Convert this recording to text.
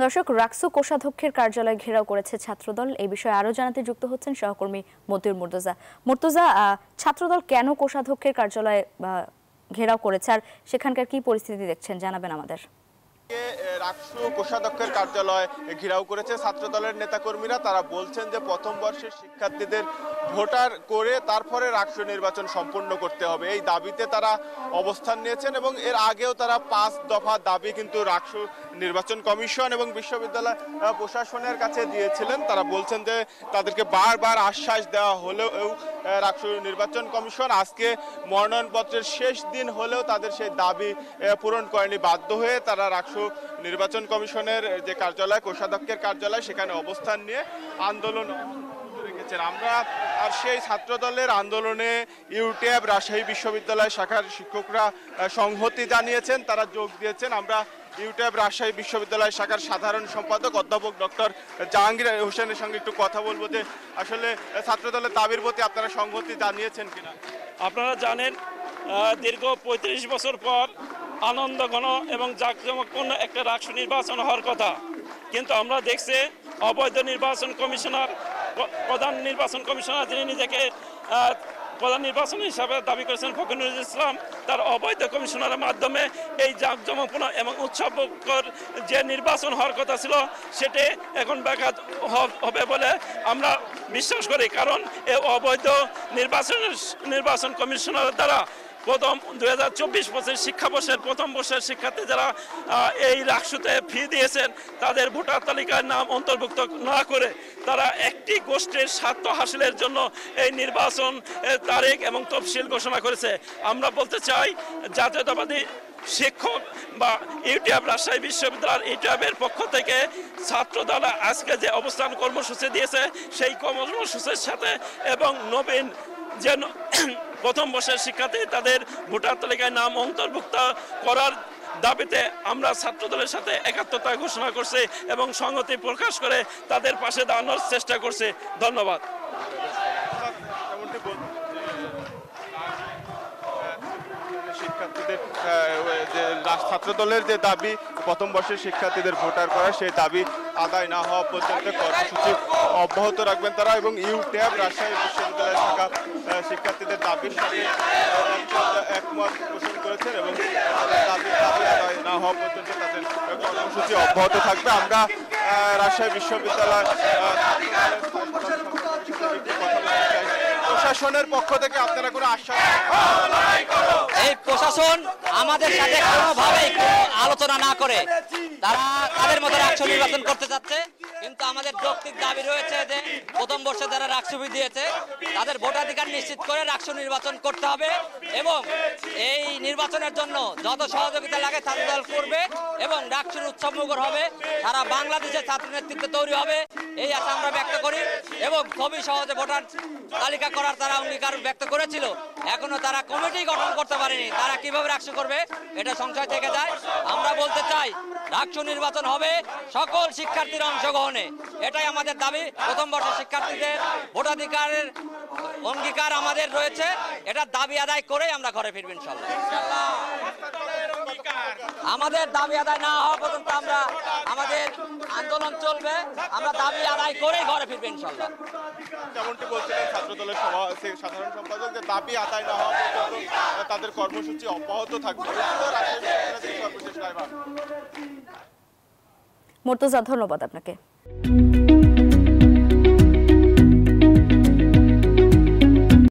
দর্শক, রাকসু কোষাধ্যক্ষের কার্যালয় ঘেরাও করেছে ছাত্রদল। এই বিষয়ে আরো জানাতে যুক্ত হচ্ছেন সহকর্মী মতিউর মুর্তজা। মুর্তজা, ছাত্রদল কেন কোষাধ্যক্ষের কার্যালয় ঘেরাও করেছে আর সেখানকার কি পরিস্থিতি দেখছেন জানাবেন আমাদের। রাকসু কোষাধ্যক্ষের কার্যালয় ঘেরাও করেছে ছাত্রদলের নেতাকর্মীরা। তারা বলছেন যে প্রথম বর্ষের শিক্ষার্থীদের ভোটার করে তারপরে রাকসু নির্বাচন সম্পূর্ণ করতে হবে, এই দাবিতে তারা অবস্থান নিয়েছেন এবং এর আগেও তারা 5 দফা দাবি কিন্তু রাকসু নির্বাচন কমিশন এবং বিশ্ববিদ্যালয় প্রশাসনের কাছে দিয়েছিলেন। তারা বলছেন যে তাদেরকে বারবার আশ্বাস দেওয়া হলেও রাকসু নির্বাচন কমিশন আজকে মনোনয়নপত্রের শেষ দিন হলেও তাদের সেই দাবি পূরণ করেনি। বাধ্য হয়ে তারা রাকসু নির্বাচন কমিশনের যে কার্যালয়, কোষাধ্যক্ষের কার্যালয়, সেখানে অবস্থান নিয়ে আন্দোলন রেখেছেন। আমরা আর সেই ছাত্রদলের আন্দোলনে ইউটিএব রাজশাহী বিশ্ববিদ্যালয় শাখার শিক্ষকরা সংহতি জানিয়েছেন, তারা যোগ দিয়েছেন। আমরা ইউটিএব রাজশাহী বিশ্ববিদ্যালয় শাখার সাধারণ সম্পাদক অধ্যাপক ডক্টর জাহাঙ্গীর হোসেনের সঙ্গে একটু কথা বলবো যে আসলে ছাত্রদলের দাবির প্রতি আপনারা সংহতি জানিয়েছেন কিনা। আপনারা জানেন, দীর্ঘ 35 বছর পর আনন্দঘন এবং জাঁকজমকপূর্ণ একটা রাকসু নির্বাচন হওয়ার কথা, কিন্তু আমরা দেখছি অবৈধ নির্বাচন কমিশনার, প্রধান নির্বাচন কমিশনার যিনি নিজেকে প্রধান নির্বাচন হিসাবে দাবি করেছেন ফখরুল ইসলাম, তার অবৈধ কমিশনারের মাধ্যমে এই জাঁকজমকপূর্ণ এবং উৎসবকর যে নির্বাচন হওয়ার কথা ছিল সেটি এখন ব্যাঘাত হবে বলে আমরা বিশ্বাস করি। কারণ এই অবৈধ নির্বাচন কমিশনারের দ্বারা প্রথম 2024-25 শিক্ষাবর্ষের প্রথম বর্ষের শিক্ষার্থী যারা এই রাকসুতে ফি দিয়েছেন তাদের ভোটার তালিকার নাম অন্তর্ভুক্ত না করে তারা একটি গোষ্ঠীর স্বার্থ হাসিলের জন্য এই নির্বাচন তারিখ এবং তফসিল ঘোষণা করেছে। আমরা বলতে চাই জাতীয়তাবাদী শিক্ষক বা ইউটিএব রাজশাহী বিশ্ববিদ্যালয়ের ইউটিএবের পক্ষ থেকে ছাত্রদল আজকে যে অবস্থান কর্মসূচি দিয়েছে সেই কর্মসূচির সাথে এবং নবীন যে প্রথম বর্ষের শিক্ষার্থী তাদের ভোটার তালিকায় নাম অন্তর্ভুক্ত করার দাবিতে আমরা ছাত্রদলের সাথে একাত্মতা ঘোষণা করছি এবং সংহতি প্রকাশ করে তাদের পাশে দাঁড়ানোর চেষ্টা করছি। ধন্যবাদ। শিক্ষার্থীদের যে ছাত্রদলের যে দাবি প্রথম বর্ষের শিক্ষার্থীদের ভোটার করা, সেই দাবি আদায় না হওয়া পর্যন্ত কর্মসূচি অব্যাহত রাখবেন তারা এবং ইউটিএব রাজশাহী বিশ্ববিদ্যালয় শাখা শিক্ষার্থীদের দাবির সাথে একমত পোষণ করেছেন এবং দাবি আদায় না হওয়া পর্যন্ত তাদের কর্মসূচি অব্যাহত থাকবে। আমরা রাজশাহী বিশ্ববিদ্যালয় প্রশাসনের পক্ষ থেকে আপনারা কোনো আশ্বাস? এই প্রশাসন আমাদের সাথে কোনোভাবেই আলোচনা না করে তারা তাদের মতো রাকসু নির্বাচন করতে চাচ্ছে, কিন্তু আমাদের যৌক্তিক দাবি রয়েছে যে প্রথম বর্ষে যারা রাকসু দিয়েছে তাদের ভোটাধিকার নিশ্চিত করে রাকসু নির্বাচন করতে হবে এবং এই নির্বাচনের জন্য যত সহযোগিতা লাগে ছাত্রদল করবে এবং রাকসুর উৎসবমুখর হবে, সারা বাংলাদেশের ছাত্র নেতৃত্ব তৈরি হবে এই আশা আমরা ব্যক্ত করি এবং খুবই সহজে ভোটার তালিকা করার তারা অঙ্গীকার ব্যক্ত করেছিল। এখনো তারা কমিটি গঠন করতে পারেনি, তারা কিভাবে রাকসু করবে এটা সংশয় থেকে যায়। আমরা বলতে চাই রাকসু নির্বাচন হবে সকল শিক্ষার্থীর অংশগ্রহণে, এটাই আমাদের দাবি। প্রথম বর্ষের শিক্ষার্থীদের ভোটাধিকারের অঙ্গীকার আমাদের রয়েছে, এটা দাবি আদায় করেই আমরা ঘরে ফিরব ইনশাআল্লাহ। আমাদের দাবি আদায় না হওয়া পর্যন্ত আমরা আমাদের আন্দোলন চলবে, আমরা দাবি আদায় করেই ঘরে ফিরব ইনশাআল্লাহ। যেমনটি বলছিলেন ছাত্রদলের সাধারণ সম্পাদক যে দাবি আদায় না হওয়া পর্যন্ত তাদের কর্মসূচি অব্যাহত থাকবে। মুর্তজা, ধন্যবাদ আপনাকে।